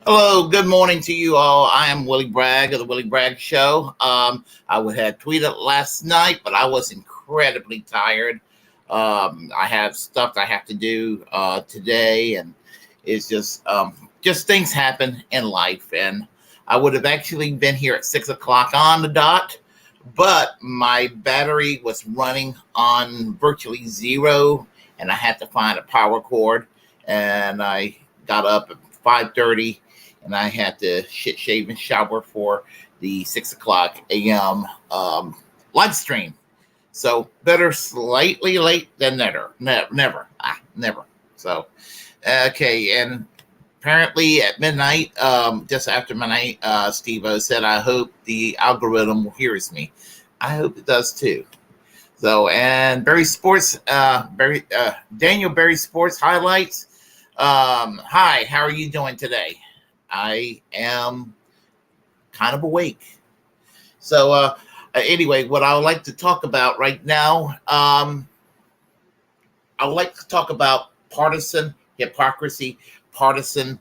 Hello, good morning to you all. I am Willie Bragg of the Willie Bragg Show. I had tweeted last night, but I was incredibly tired. I have stuff I have to do today, and it's just things happen in life. And I would have actually been here at 6 o'clock on the dot, but my battery was running on virtually zero, and I had to find a power cord. And I got up at 5:30, and I had to shave, and shower for the 6 o'clock a.m. Live stream. So better slightly late than never. Never. So, okay. And apparently at midnight, just after midnight, Steve-O said, I hope the algorithm hears me. I hope it does too. So, and Barry Sports, Daniel Barry Sports highlights. Hi, how are you doing today? I am kind of awake. So, anyway, what I would like to talk about right now, I would like to talk about partisan hypocrisy, partisan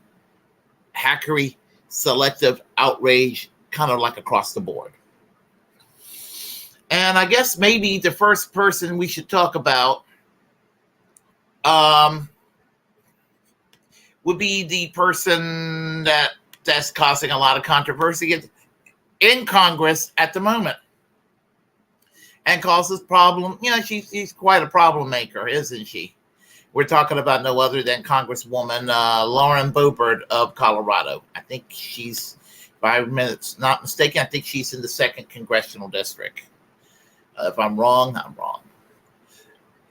hackery, selective outrage, kind of like across the board. And I guess maybe the first person we should talk about would be the person that's causing a lot of controversy in Congress at the moment and causes problem. You know, she's quite a problem maker, isn't she? We're talking about no other than Congresswoman Lauren Boebert of Colorado. I think she's, if I'm not mistaken, I think she's in the 2nd Congressional District. If I'm wrong, I'm wrong.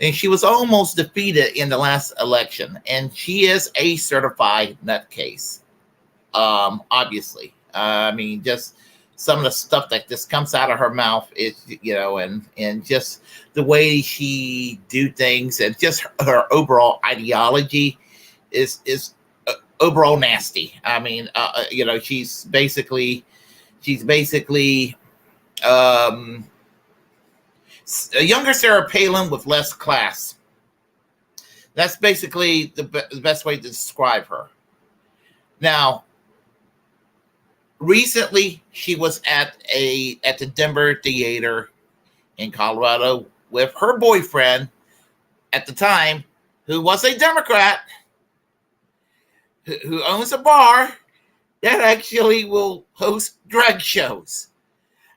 And she was almost defeated in the last election. And she is a certified nutcase, obviously. I mean, just some of the stuff that just comes out of her mouth is, you know, and just the way she do things, and just her overall ideology is overall nasty. I mean, you know, she's basically a younger Sarah Palin with less class. That's basically the best way to describe her. Now, recently, she was at the Denver Theater in Colorado with her boyfriend at the time, who was a Democrat, who owns a bar that actually will host drag shows.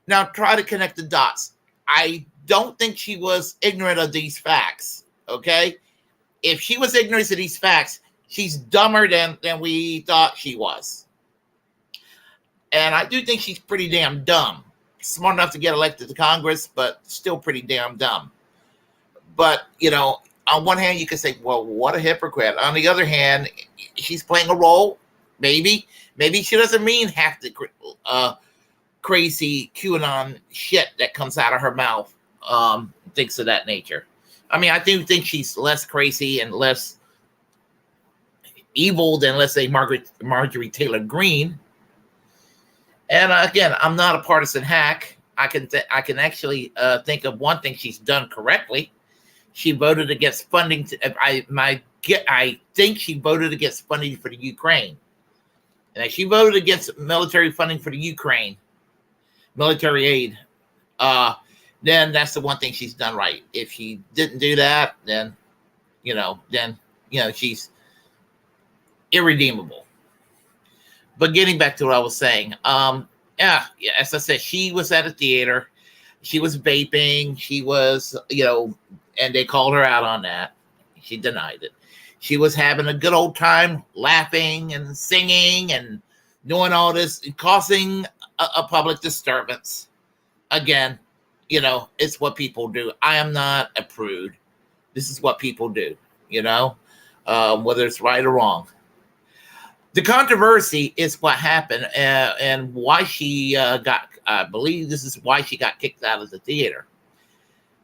Now, try to connect the dots. I don't think she was ignorant of these facts, okay? If she was ignorant of these facts, she's dumber than we thought she was. And I do think she's pretty damn dumb. Smart enough to get elected to Congress, but still pretty damn dumb. But, you know, on one hand, you could say, well, what a hypocrite. On the other hand, she's playing a role. Maybe she doesn't mean half the crazy QAnon shit that comes out of her mouth. Things of that nature. I mean, I do think she's less crazy and less evil than, let's say, Marjorie Taylor Greene. And again, I'm not a partisan hack. I can actually think of one thing she's done correctly. She voted against funding. I think she voted against funding for the Ukraine. And if she voted against military funding for the Ukraine, military aid, then that's the one thing she's done right. If she didn't do that, then she's irredeemable. But getting back to what I was saying, as I said, she was at a theater. She was vaping. She was, and they called her out on that. She denied it. She was having a good old time laughing and singing and doing all this, causing a public disturbance. Again, it's what people do. I am not a prude. This is what people do, whether it's right or wrong. The controversy is what happened and why she I believe this is why she got kicked out of the theater.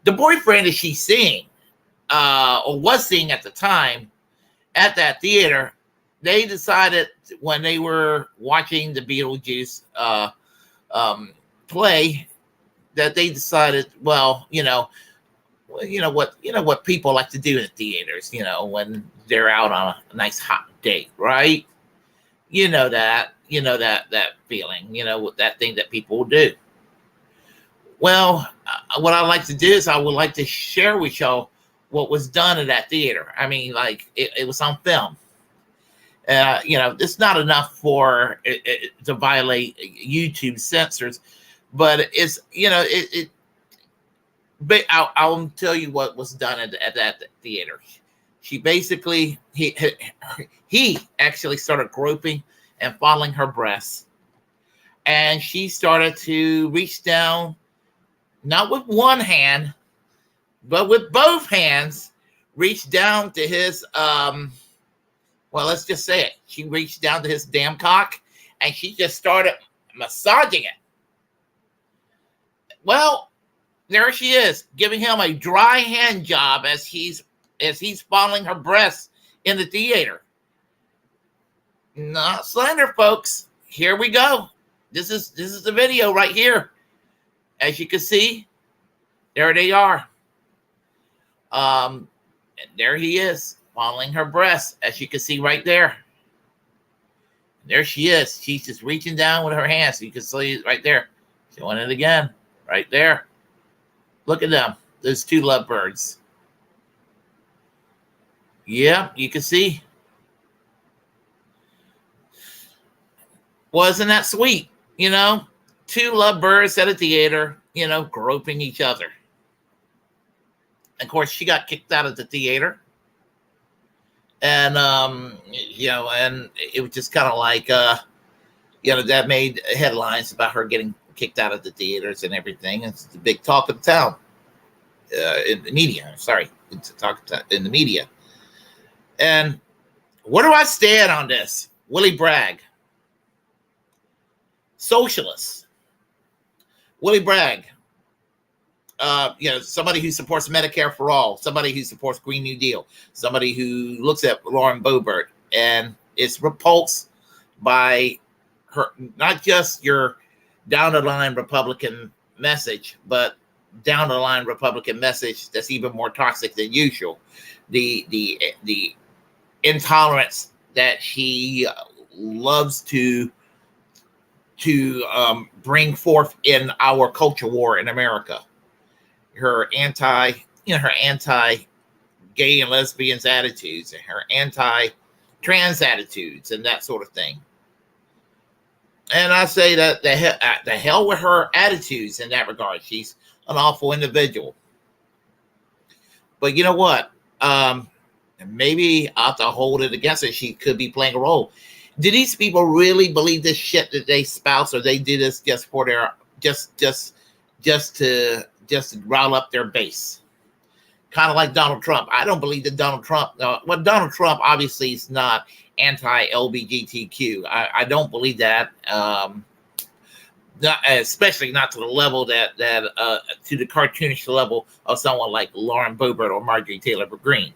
The boyfriend that she's seeing, or was seeing at the time, at that theater, they decided when they were watching the Beetlejuice play, that they decided, well, what people like to do in theaters, when they're out on a nice hot date, right? That feeling, that thing that people do. Well, what I'd like to do is I would like to share with y'all what was done in that theater. I mean, like it was on film. It's not enough for it to violate YouTube censors, but it's But I'll tell you what was done at that theater. She basically he actually started groping and fondling her breasts, and she started to reach down, not with one hand, but with both hands, reach down to his well, let's just say it. She reached down to his damn cock, and she just started massaging it. Well, there she is, giving him a dry hand job as he's fondling her breasts in the theater. Not slander, folks. Here we go. This is the video right here. As you can see, there they are. And there he is, fondling her breasts, as you can see right there. There she is. She's just reaching down with her hands. You can see it right there. Showing it again, right there. Look at them, those two lovebirds. Yeah, you can see. Wasn't that sweet? Two lovebirds at a theater, groping each other. Of course, she got kicked out of the theater. And, and it was just kind of like, that made headlines about her getting kicked out of the theaters and everything. It's the big talk of the town in the media. Sorry, it's a talk in the media. And where do I stand on this? Willie Bragg, socialist. Willie Bragg, somebody who supports Medicare for all, somebody who supports Green New Deal, somebody who looks at Lauren Boebert and is repulsed by her, not just your down the line Republican message, but down the line Republican message that's even more toxic than usual. The intolerance that she loves to bring forth in our culture war in America. Her anti gay and lesbians attitudes, and her anti-trans attitudes, and that sort of thing. And I say that the hell with her attitudes in that regard. She's an awful individual. But you know what? Maybe I have to hold it against her. She could be playing a role. Do these people really believe this shit that they spouse, or they do this just for their just to rile up their base? Kind of like Donald Trump. I don't believe that Donald Trump. Donald Trump obviously is not anti-LGBTQ. I don't believe that. Especially not to the level that to the cartoonish level of someone like Lauren Boebert or Marjorie Taylor Greene.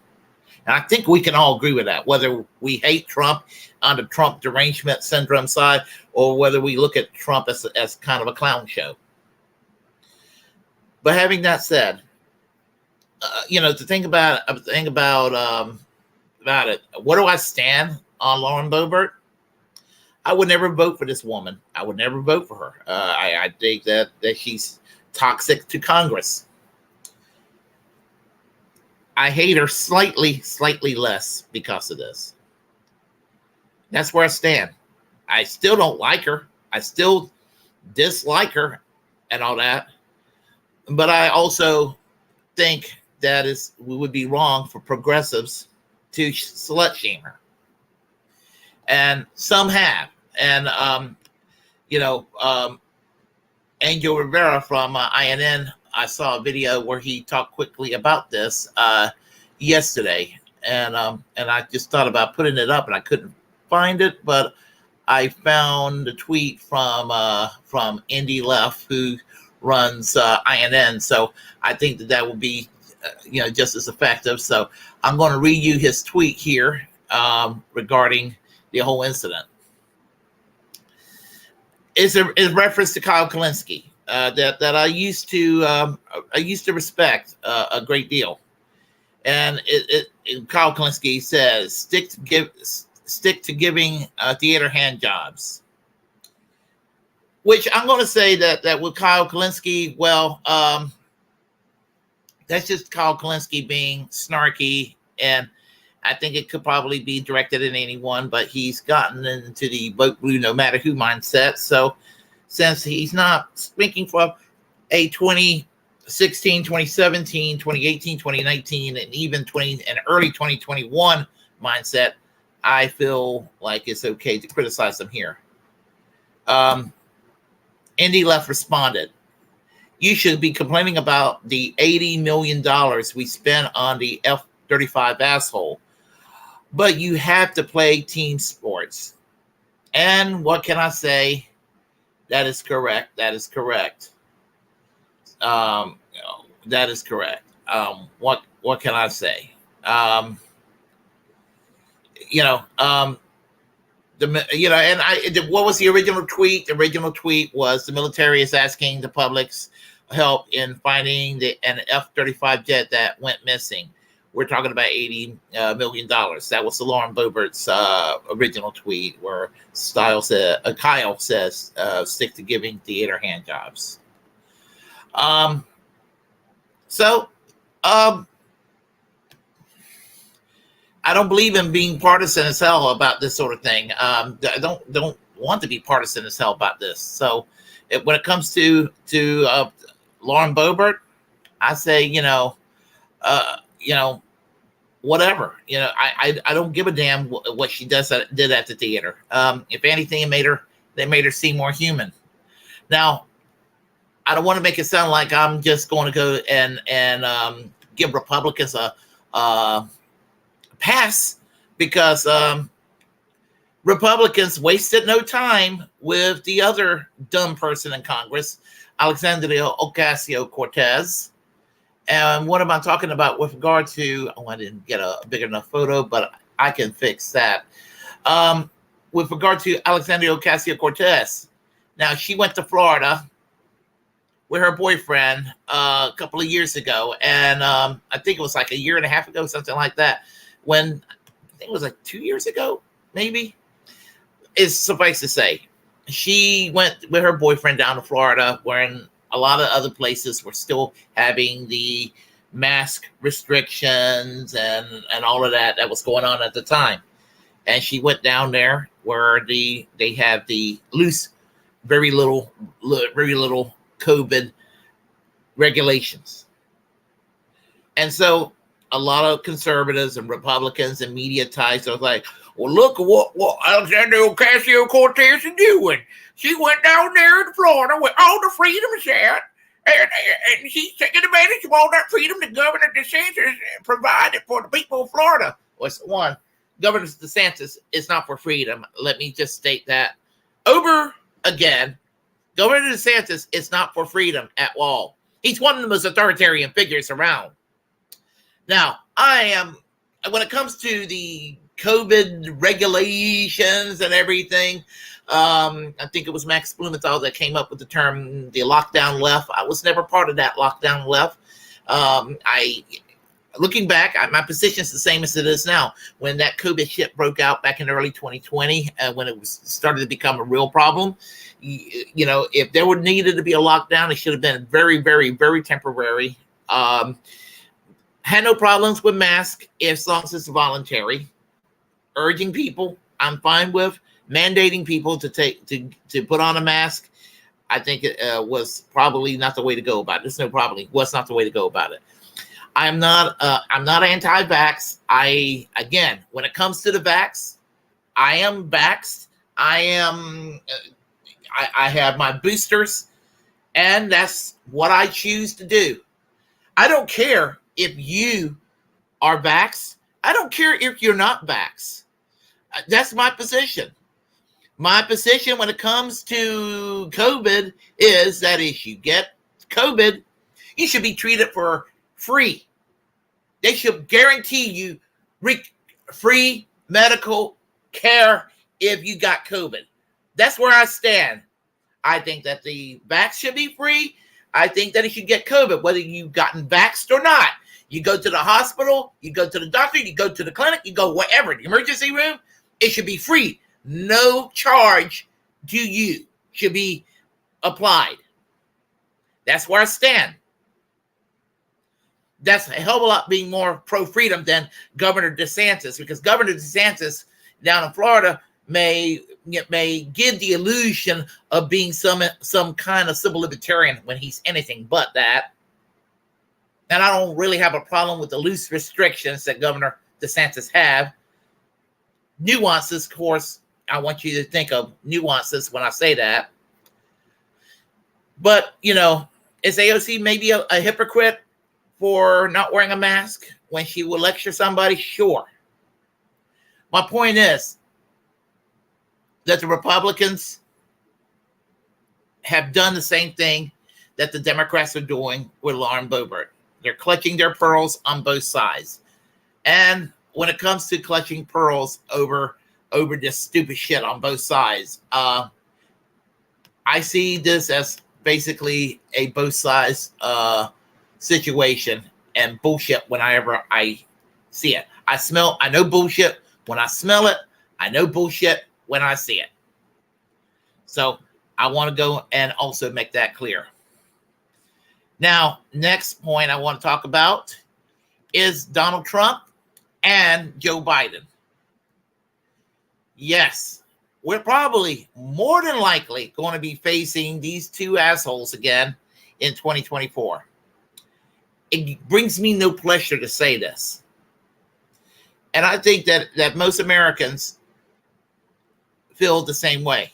And I think we can all agree with that, whether we hate Trump on the Trump derangement syndrome side, or whether we look at Trump as kind of a clown show. But having that said, to think about it, where do I stand on Lauren Boebert? I would never vote for this woman. I would never vote for her. I think that she's toxic to Congress. I hate her slightly less because of this. That's where I stand. I still don't like her. I still dislike her and all that. But I also think that we would be wrong for progressives to slut shame her. And some have. And, Angel Rivera from INN, I saw a video where he talked quickly about this yesterday. And I just thought about putting it up, and I couldn't find it, but I found a tweet from Indy Left, who runs INN. So I think that will be, just as effective. So I'm going to read you his tweet here regarding the whole incident. It's a reference to Kyle Kalinske that I used to respect a great deal. And Kyle Kalinske says, stick to giving theater hand jobs. Which I'm going to say that with Kyle Kalinske, well, that's just Kyle Kalinske being snarky, and I think it could probably be directed at anyone, but he's gotten into the vote blue no matter who mindset. So since he's not speaking from a 2016, 2017, 2018, 2019, and even early 2021 mindset, I feel like it's okay to criticize them here. Indie Left responded, you should be complaining about the $80 million we spent on the F-35 asshole, but you have to play team sports. And what can I say? That is correct. That is correct. That is correct. What can I say? And what was the original tweet? The original tweet was the military is asking the public's help in finding an F-35 jet that went missing. We're talking about $80 million. That was the Lauren Boebert's original tweet, where Kyle says, stick to giving theater hand jobs. I don't believe in being partisan as hell about this sort of thing. I don't want to be partisan as hell about this. So when it comes to Lauren Boebert, I say, whatever. I don't give a damn what she did at the theater. If anything, they made her seem more human. Now, I don't want to make it sound like I'm just going to go and give Republicans a pass, because Republicans wasted no time with the other dumb person in Congress, Alexandria Ocasio-Cortez. And what am I talking about with regard to? I didn't get a big enough photo, but I can fix that. With regard to Alexandria Ocasio-Cortez, now she went to Florida with her boyfriend a couple of years ago, and I think it was like a year and a half ago, something like that. When I think it was like 2 years ago, maybe. It's suffice to say, she went with her boyfriend down to Florida, when a lot of other places were still having the mask restrictions and all of that was going on at the time. And she went down there where they have the loose, very little COVID regulations. And so a lot of conservatives and Republicans and media types are like, well, look at what Alexandria Ocasio-Cortez is doing. She went down there to Florida where all the freedom is at, and she's taking advantage of all that freedom that Governor DeSantis provided for the people of Florida. One, Governor DeSantis is not for freedom. Let me just state that over again. Governor DeSantis is not for freedom at all. He's one of the most authoritarian figures around. Now, when it comes to the COVID regulations and everything, I think it was Max Blumenthal that came up with the term, the lockdown left. I was never part of that lockdown left. Looking back, my position is the same as it is now. When that COVID shit broke out back in early 2020, when it started to become a real problem, if there would needed to be a lockdown, it should have been very, very, very temporary. Had no problems with masks as long as it's voluntary. Urging people, I'm fine with. Mandating people to put on a mask, I think it was probably not the way to go about it. There's no probably was not the way to go about it. I'm not anti-vax. Again, when it comes to the vax, I am vaxxed. I have my boosters, and that's what I choose to do. I don't care if you are vaxxed. I don't care if you're not vaxxed. That's my position. My position when it comes to COVID is that if you get COVID, you should be treated for free. They should guarantee you free medical care if you got COVID. That's where I stand. I think that the vax should be free. I think that it should get COVID, whether you've gotten vaxxed or not. You go to the hospital, you go to the doctor, you go to the clinic, you go wherever, the emergency room, it should be free. No charge to you should be applied. That's where I stand. That's a hell of a lot being more pro-freedom than Governor DeSantis, because Governor DeSantis down in Florida may give the illusion of being some kind of civil libertarian when he's anything but that. And I don't really have a problem with the loose restrictions that Governor DeSantis have. Nuances, of course, I want you to think of nuances when I say that. But, you know, is AOC maybe a hypocrite for not wearing a mask when she will lecture somebody? Sure. My point is that the Republicans have done the same thing that the Democrats are doing with Lauren Boebert. They're clutching their pearls on both sides. And when it comes to clutching pearls over this stupid shit on both sides, I see this as basically a both sides situation and bullshit whenever I see it. I know bullshit when I smell it. I know bullshit when I see it. So I want to go and also make that clear. Now, next point I want to talk about is Donald Trump and Joe Biden. Yes, we're probably more than likely going to be facing these two assholes again in 2024. It brings me no pleasure to say this. And I think that most Americans feel the same way.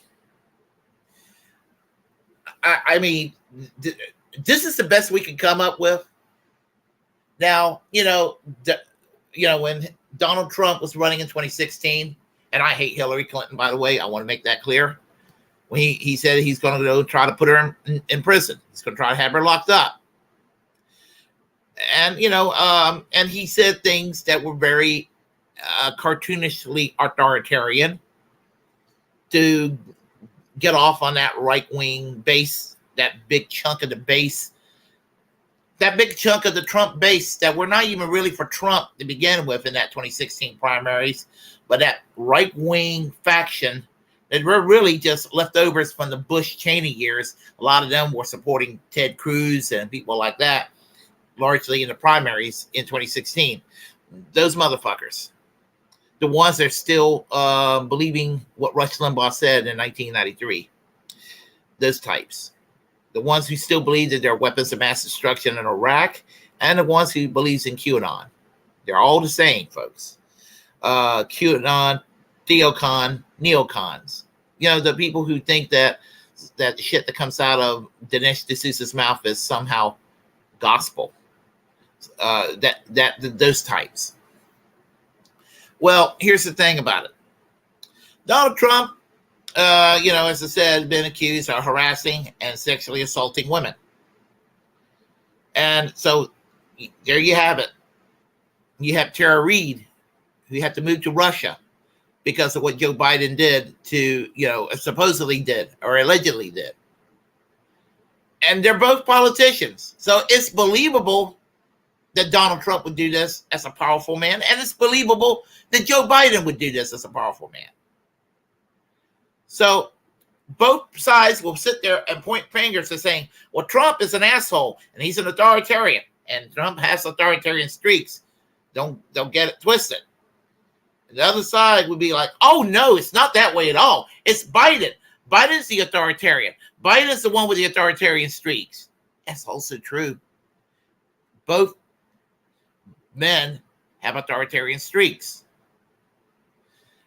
I mean, this is the best we can come up with. Now, when Donald Trump was running in 2016, and I hate Hillary Clinton, by the way, I want to make that clear. When he said he's going to go try to put her in prison. He's going to try to have her locked up. And, and he said things that were very cartoonishly authoritarian to get off on that right-wing base, that big chunk of the base, that big chunk of the Trump base that were not even really for Trump to begin with in that 2016 primaries, but that right-wing faction that were really just leftovers from the Bush-Cheney years. A lot of them were supporting Ted Cruz and people like that, largely in the primaries in 2016. Those motherfuckers. The ones that are still believing what Rush Limbaugh said in 1993. Those types. The ones who still believe that there are weapons of mass destruction in Iraq, and the ones who believes in QAnon. They're all the same, folks. QAnon, theocon, neocons. The people who think that the shit that comes out of Dinesh D'Souza's mouth is somehow gospel. Those types. Well, here's the thing about it. Donald Trump, as I said, has been accused of harassing and sexually assaulting women. And so there you have it. You have Tara Reid, who had to move to Russia because of what Joe Biden did supposedly did or allegedly did. And they're both politicians. So it's believable that Donald Trump would do this as a powerful man. And it's believable that Joe Biden would do this as a powerful man. So both sides will sit there and point fingers to saying, well, Trump is an asshole and he's an authoritarian. And Trump has authoritarian streaks. Don't get it twisted. And the other side would be like, oh, no, it's not that way at all. It's Biden. Biden's the authoritarian. Biden's the one with the authoritarian streaks. That's also true. Both men have authoritarian streaks.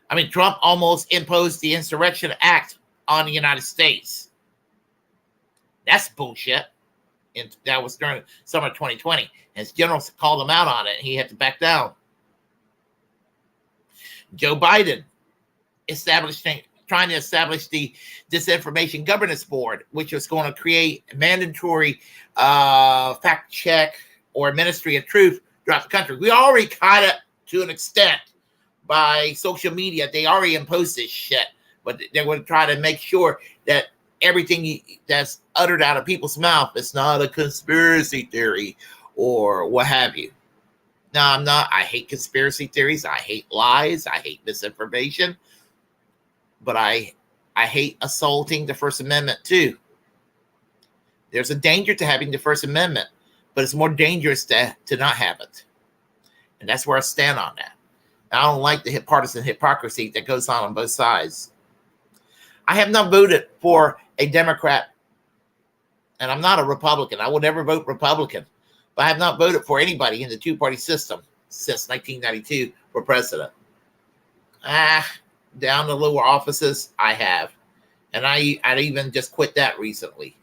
I mean, Trump almost imposed the Insurrection Act on the United States. That's bullshit. And that was during summer 2020. His generals called him out on it. He had to back down. Joe Biden trying to establish the Disinformation Governance Board, which was going to create a mandatory fact check or Ministry of Truth throughout the country. We already caught it to an extent by social media. They already imposed this shit, but they're going to try to make sure that everything that's uttered out of people's mouth is not a conspiracy theory or what have you. No, I'm not. I hate conspiracy theories. I hate lies. I hate misinformation. But I hate assaulting the First Amendment too. There's a danger to having the First Amendment but it's more dangerous to not have it. And that's where I stand on that. I don't like the partisan hypocrisy that goes on both sides. I have not voted for a Democrat, and I'm not a Republican. I will never vote Republican, but I have not voted for anybody in the two-party system since 1992 for president. Down the lower offices, I have. And I even just quit that recently.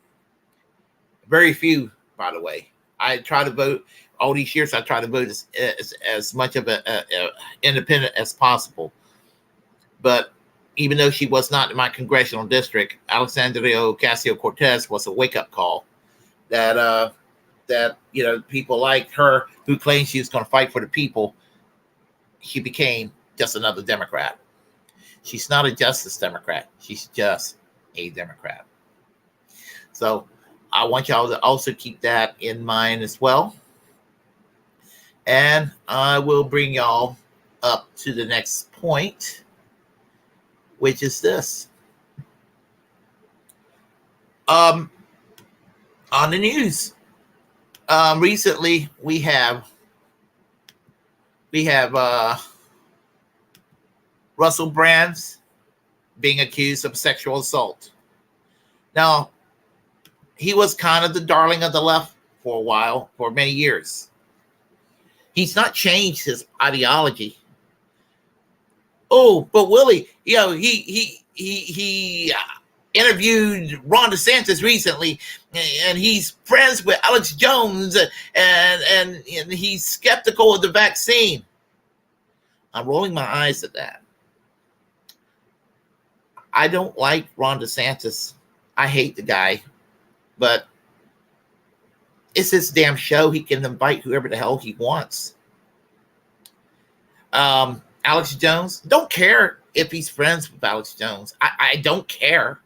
Very few, by the way. I try to vote, all these years I try to vote as much of a independent as possible. But even though she was not in my congressional district, Alexandria Ocasio-Cortez was a wake-up call that people like her who claimed she was going to fight for the people, she became just another Democrat. She's not a Justice Democrat. She's just a Democrat. So I want y'all to also keep that in mind as well. And I will bring y'all up to the next point, which is this. On the news, recently we have Russell Brand being accused of sexual assault. Now, he was kind of the darling of the left for a while, for many years. He's not changed his ideology. Oh, but Willie, he interviewed Ron DeSantis recently, and he's friends with Alex Jones, and he's skeptical of the vaccine. I'm rolling my eyes at that. I don't like Ron DeSantis. I hate the guy, but it's his damn show. He can invite whoever the hell he wants. Alex Jones, don't care if he's friends with Alex Jones. I don't care.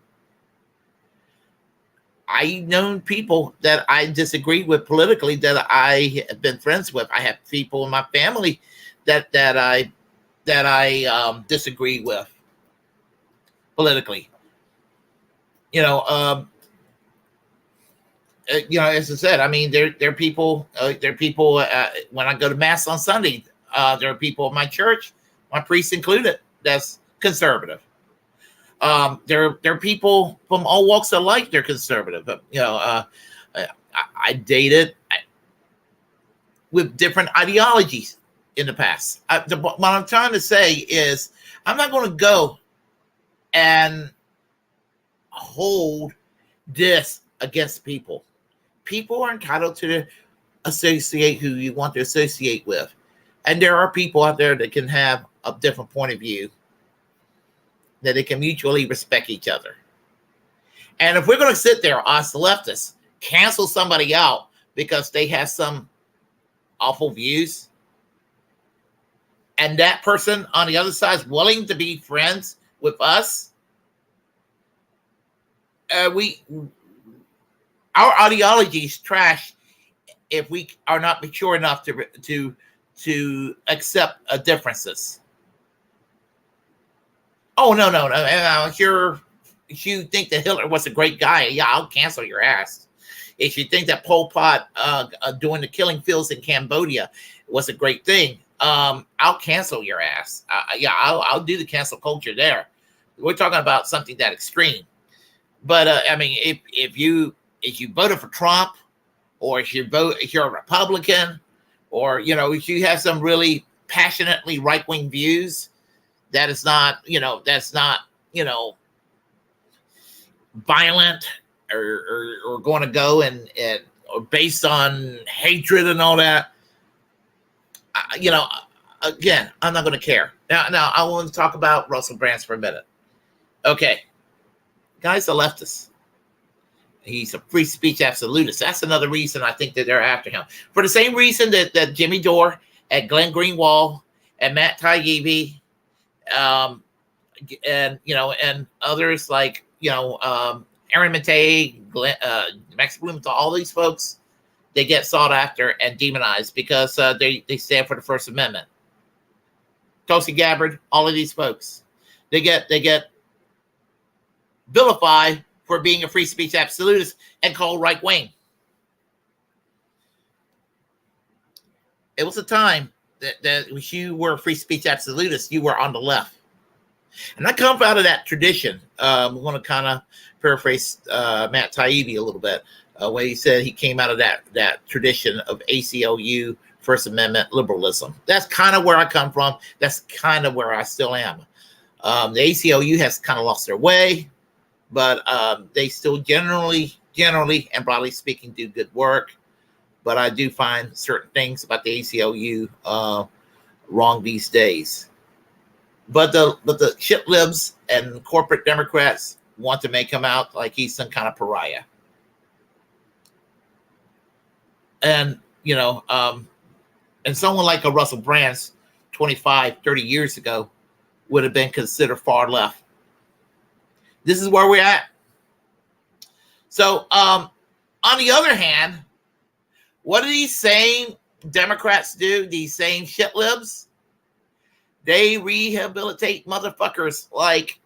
I've known people that I disagree with politically that I have been friends with. I have people in my family that I disagree with politically. As I said, I mean, there are people. When I go to mass on Sunday, there are people in my church, my priest included, that's conservative. There are people from all walks of life. They're conservative. I dated with different ideologies in the past. What I'm trying to say is, I'm not going to go and hold this against people. People are entitled to associate who you want to associate with. And there are people out there that can have a different point of view, that they can mutually respect each other. And if we're going to sit there, us leftists, cancel somebody out because they have some awful views, and that person on the other side is willing to be friends with us, our ideology is trash if we are not mature enough to accept differences. Oh, no. If you think that Hitler was a great guy, yeah, I'll cancel your ass. If you think that Pol Pot doing the killing fields in Cambodia was a great thing, I'll cancel your ass. I'll do the cancel culture there. We're talking about something that extreme. But if you voted for Trump, or if you're a Republican, or if you have some really passionately right-wing views, that's not violent or going to go and or based on hatred and all that. Again, I'm not going to care. Now I want to talk about Russell Brand for a minute. Okay, guy's a leftist. He's a free speech absolutist. That's another reason I think that they're after him. For the same reason that Jimmy Dore and Glenn Greenwald and Matt Taibbi, and others like Aaron Matei, Max Blumenthal, all these folks, they get sought after and demonized because they stand for the First Amendment. Tulsi Gabbard, all of these folks, they get vilified for being a free speech absolutist and called right wing. it was a time that you were a free speech absolutist. You were on the left. And I come out of that tradition. I'm going to kind of paraphrase Matt Taibbi a little bit, when he said he came out of that tradition of ACLU, First Amendment liberalism. That's kind of where I come from. That's kind of where I still am. The ACLU has kind of lost their way, but they still generally, and broadly speaking, do good work. But I do find certain things about the ACLU wrong these days. But the shit libs and corporate Democrats want to make him out like he's some kind of pariah. And, and someone like a Russell Brand 25, 30 years ago would have been considered far left. This is where we're at. So, on the other hand, what do these same Democrats do? These same shit libs? They rehabilitate motherfuckers like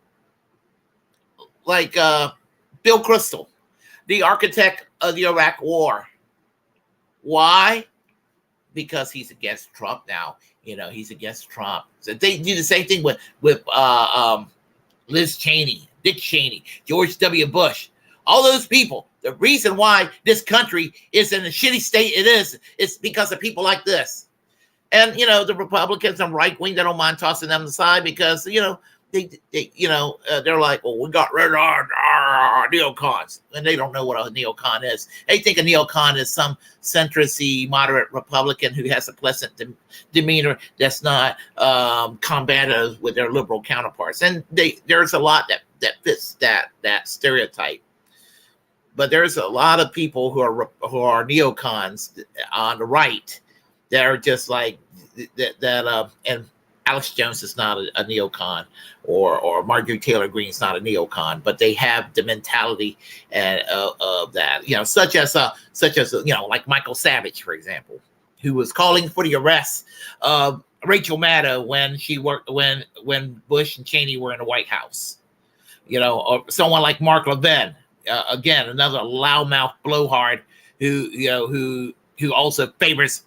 Bill Kristol, the architect of the Iraq War. Why? Because he's against Trump now. He's against Trump. So they do the same thing with Liz Cheney, Dick Cheney, George W. Bush. All those people. The reason why this country is in the shitty state it is because of people like this. And, the Republicans and right wing, they don't mind tossing them aside because, they're like, well, we got rid of our neocons. And they don't know what a neocon is. They think a neocon is some centrist-y, moderate Republican who has a pleasant demeanor that's not combative with their liberal counterparts. And there's a lot that fits that stereotype. But there's a lot of people who are neocons on the right that are just like that. And Alex Jones is not a neocon, or Marjorie Taylor Greene is not a neocon, but they have the mentality of that. Such as like Michael Savage, for example, who was calling for the arrest of Rachel Maddow when Bush and Cheney were in the White House. Or someone like Mark Levin. Again, another loudmouth blowhard who also favors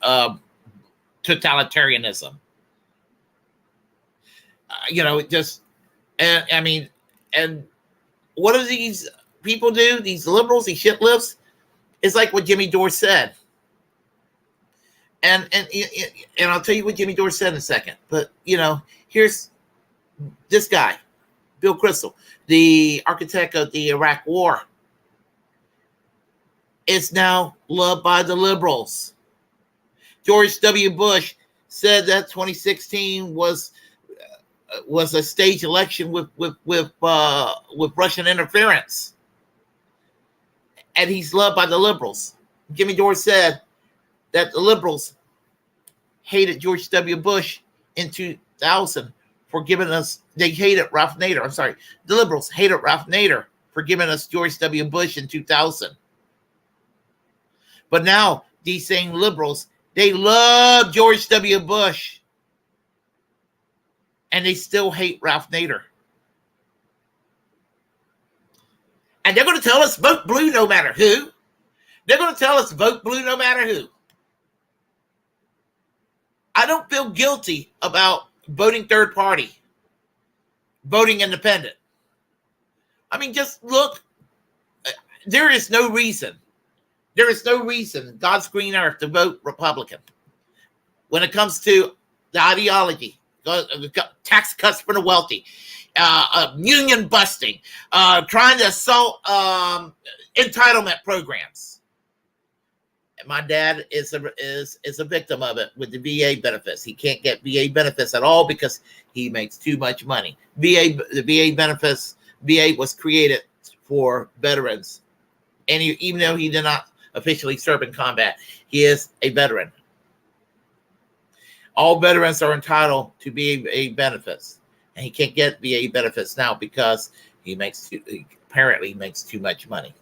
totalitarianism. And what do these people do? These liberals, these shit libs, it's like what Jimmy Dore said. And I'll tell you what Jimmy Dore said in a second. But here's this guy, Bill Kristol, the architect of the Iraq War, is now loved by the liberals. George W. Bush said that 2016 was a staged election with Russian interference, and he's loved by the liberals. Jimmy Dore said that the liberals hated George W. Bush in 2000 for giving us. They hated Ralph Nader. I'm sorry, the liberals hated Ralph Nader for giving us George W. Bush in 2000. But now these same liberals, they love George W. Bush, and they still hate Ralph Nader. And they're going to tell us vote blue no matter who. They're going to tell us vote blue no matter who. I don't feel guilty about voting third party, voting independent. I mean, just look. There is no reason in God's green earth to vote Republican when it comes to the ideology, tax cuts for the wealthy, union busting, trying to assault entitlement programs. And my dad is a victim of it with the VA benefits. He can't get VA benefits at all because he makes too much money. The VA benefits, VA was created for veterans, and even though he did not officially serve in combat, he is a veteran. All veterans are entitled to VA benefits, and he can't get VA benefits now because he apparently makes too much money.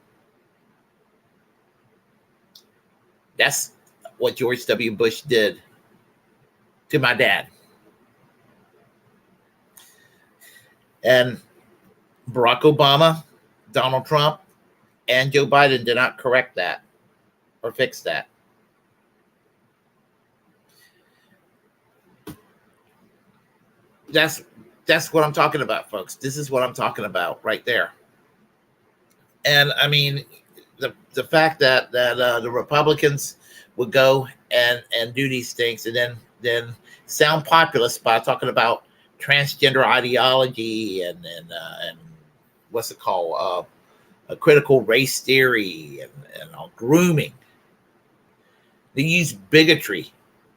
That's what George W. Bush did to my dad. And Barack Obama, Donald Trump, and Joe Biden did not correct that or fix that. that's what I'm talking about, folks. This is what I'm talking about right there. And I mean, the fact that the Republicans would go and do these things and then sound populist by talking about transgender ideology and what's it called, a critical race theory and grooming. They use bigotry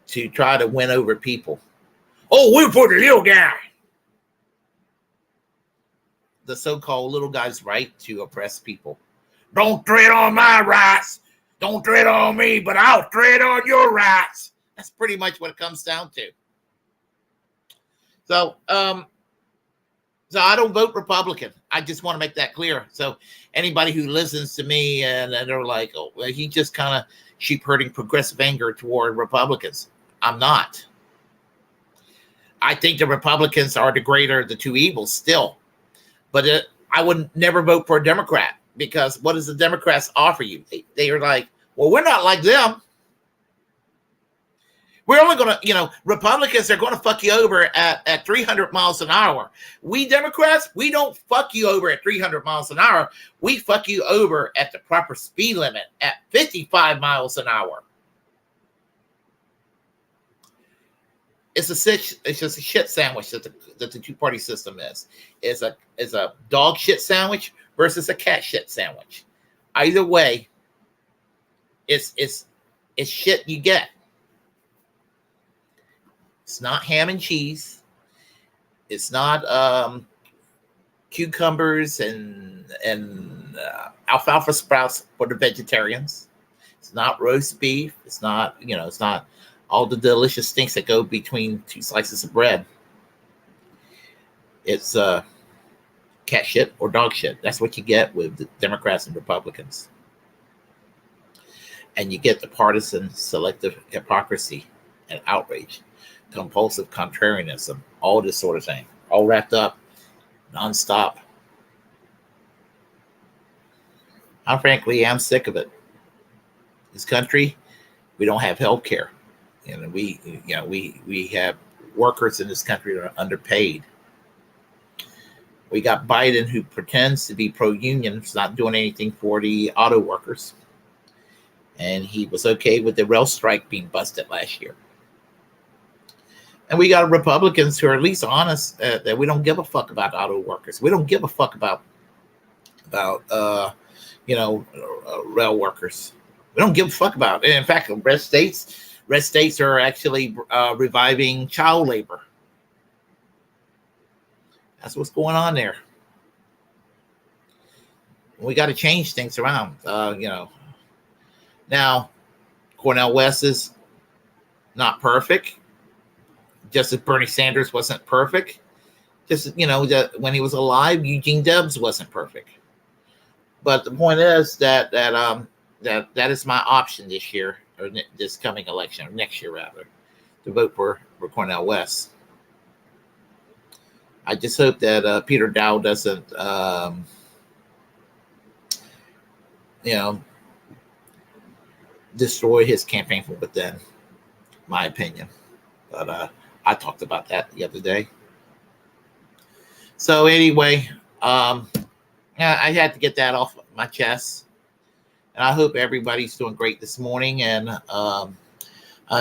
to try to win over people. Oh, we're for the little guy. The so-called little guy's right to oppress people. Don't tread on my rights. Don't tread on me, but I'll tread on your rights. That's pretty much what it comes down to. So I don't vote Republican. I just want to make that clear. So anybody who listens to me and they're like, oh, well, he just kind of sheep herding progressive anger toward Republicans. I'm not. I think the Republicans are the greater of the two evils still. But I would never vote for a Democrat because what does the Democrats offer you? They are like, well, we're not like them. We're only going to, Republicans are going to fuck you over at 300 miles an hour. We Democrats, we don't fuck you over at 300 miles an hour. We fuck you over at the proper speed limit at 55 miles an hour. It's just a shit sandwich that the two-party system is. It's a dog shit sandwich versus a cat shit sandwich. Either way, it's shit you get. It's not ham and cheese. It's not cucumbers and alfalfa sprouts for the vegetarians. It's not roast beef. It's not it's not all the delicious things that go between two slices of bread. It's cat shit or dog shit. That's what you get with the Democrats and Republicans. And you get the partisan selective hypocrisy and outrage, compulsive contrarianism, all this sort of thing, all wrapped up, nonstop. I frankly am sick of it. This country, we don't have health care. We have workers in this country that are underpaid. We got Biden, who pretends to be pro-union, is not doing anything for the auto workers. And he was okay with the rail strike being busted last year. And we got Republicans who are at least honest that we don't give a fuck about auto workers. We don't give a fuck about rail workers. We don't give a fuck about it. In fact, red states are actually reviving child labor. That's what's going on there. We got to change things around. Now, Cornel West is not perfect. Just as Bernie Sanders wasn't perfect. Just that when he was alive, Eugene Debs wasn't perfect. But the point is that is my option this year, or this coming election, or next year rather, to vote for Cornel West. I just hope that Peter Dow doesn't, destroy his campaign from within, my opinion. But I talked about that the other day. So anyway, I had to get that off my chest. And I hope everybody's doing great this morning. And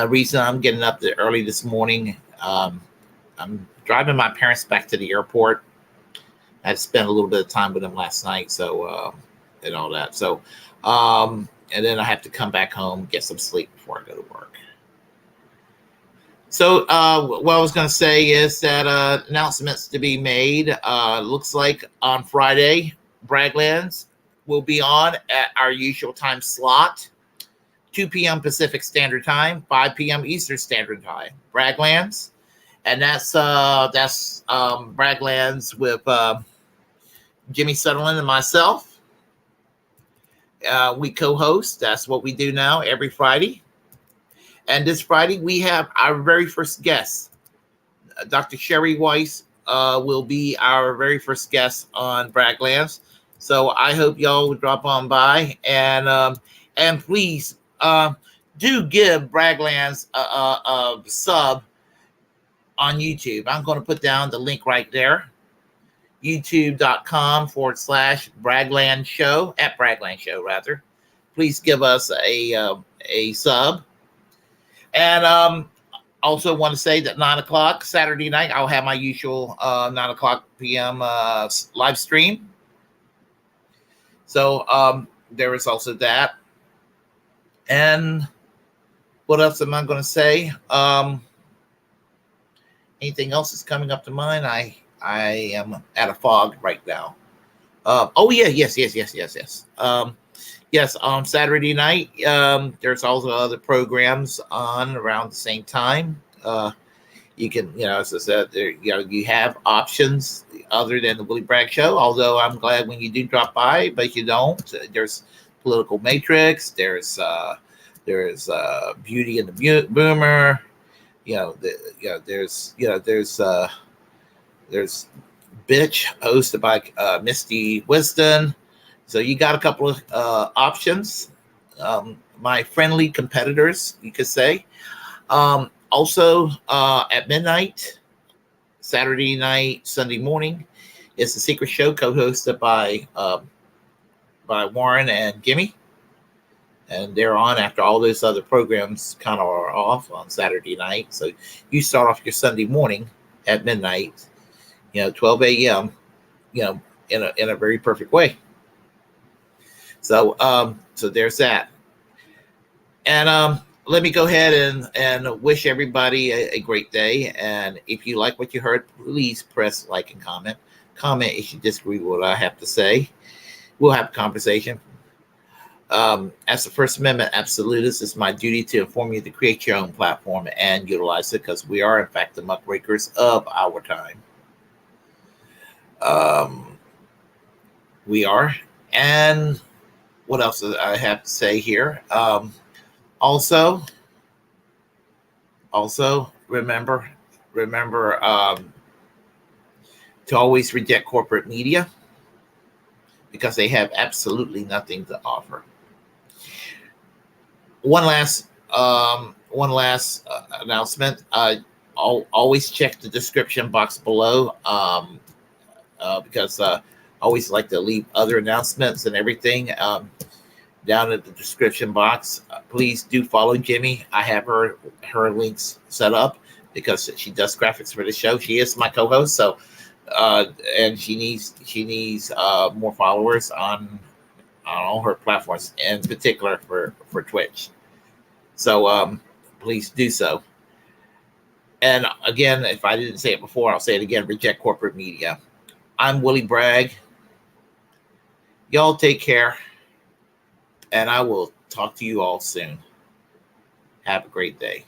reason I'm getting up early this morning, I'm driving my parents back to the airport. I spent a little bit of time with them last night, so and all that. So, and then I have to come back home, get some sleep before I go to work. So, what I was going to say is that announcements to be made. Looks like on Friday, Braglands will be on at our usual time slot, 2 p.m. Pacific Standard Time, 5 p.m. Eastern Standard Time. Braglands, and that's Braglands with Jimmy Sunderland and myself. We co-host. That's what we do now every Friday. And this Friday, we have our very first guest. Dr. Sherry Weiss will be our very first guest on Braglands. So I hope y'all will drop on by. And please do give Braglands a sub on YouTube. I'm going to put down the link right there. YouTube.com/Bragland Show, at Bragland Show, rather. Please give us a sub. And also want to say that 9 o'clock Saturday night, I'll have my usual 9 o'clock p.m. Live stream. So there is also that. And what else am I going to say? Anything else that's coming up to mind? I am at a fog right now. Yes. Yes, on Saturday night, there's also other programs on around the same time. You can, as I said, there, you have options other than the Willie Bragg Show. Although I'm glad when you do drop by, but you don't. There's Political Matrix. There's Beauty and the Boomer. There's Bitch, hosted by Misty Wisdom. So you got a couple of options. My friendly competitors, you could say. Also, at midnight, Saturday night, Sunday morning, is the Secret Show, co-hosted by Warren and Jimmy. And they're on after all those other programs kind of are off on Saturday night. So you start off your Sunday morning at midnight, 12 a.m., in a very perfect way. So so there's that. And let me go ahead and wish everybody a great day. And if you like what you heard, please press like and comment. Comment if you disagree with what I have to say. We'll have a conversation. As the First Amendment absolutist, it's my duty to inform you to create your own platform and utilize it, because we are, in fact, the muckrakers of our time. We are. And what else do I have to say here? Also, remember to always reject corporate media, because they have absolutely nothing to offer. One last announcement. I'll always check the description box below, because I always like to leave other announcements and everything down at the description box. Please do follow Jimmy. I have her links set up because she does graphics for the show. She is my co-host, so and she needs more followers on all her platforms, in particular for Twitch. So please do so. And again, if I didn't say it before, I'll say it again: reject corporate media. I'm Willie Bragg. Y'all take care, and I will talk to you all soon. Have a great day.